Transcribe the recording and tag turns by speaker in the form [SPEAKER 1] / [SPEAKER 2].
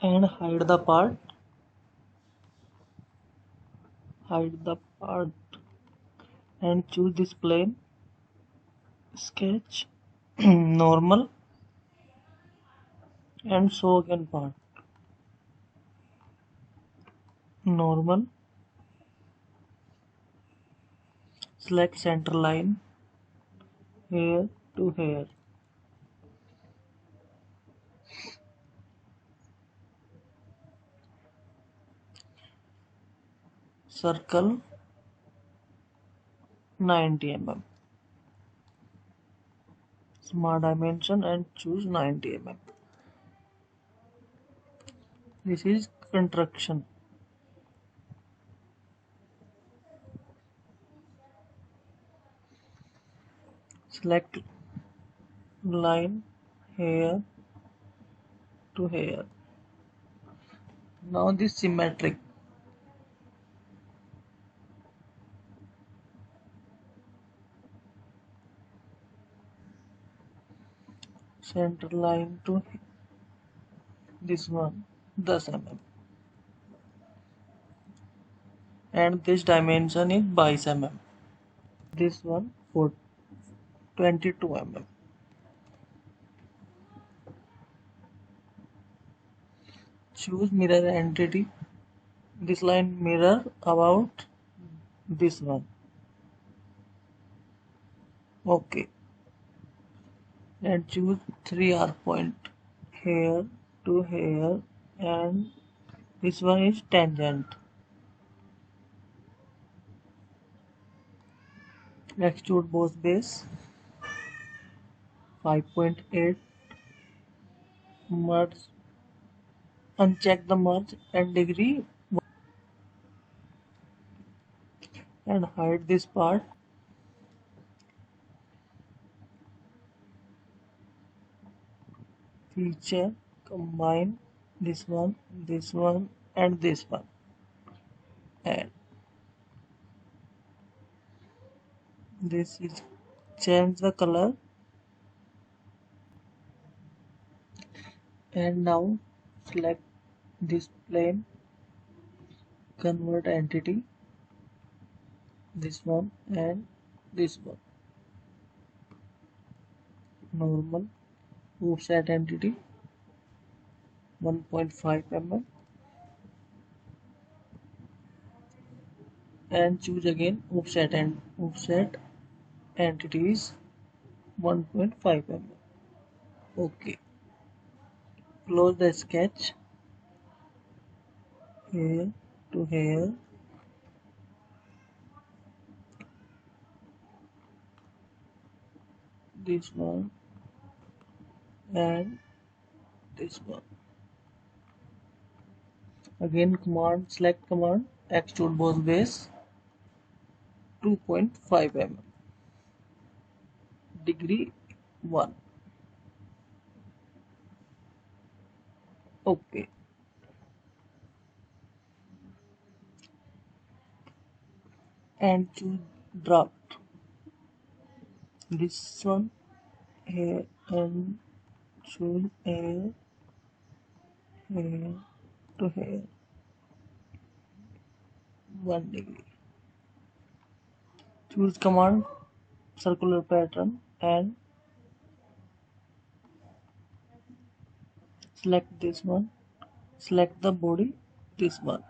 [SPEAKER 1] and hide the part and choose this plane, sketch, normal, and show again part, normal, select center line, here to here, circle 90 mm, smart dimension and choose 90 mm. This is construction. Select line here to here. Now this symmetric. Center line to this one, 10 mm. And this dimension is 22 mm. This one for 22 mm. Choose mirror entity. This line mirror about this one. Okay. And choose 3R point here to here, and this one is tangent. Extrude boss base 5.8, merge, uncheck the merge and degree and hide this part. Feature, combine this one and this one, and this is change the color. And now select this plane, convert entity, this one and this one, normal, offset entity 1.5 mm, and choose again offset and offset entities 1.5 mm. Okay, close the sketch here to here, this one and this one. Again command, select command, extrude boss base 2.5 mm, degree 1. Okay, and choose draft, this one here and choose here to here 1 degree. Choose command, circular pattern, and select this one, select the body, this one.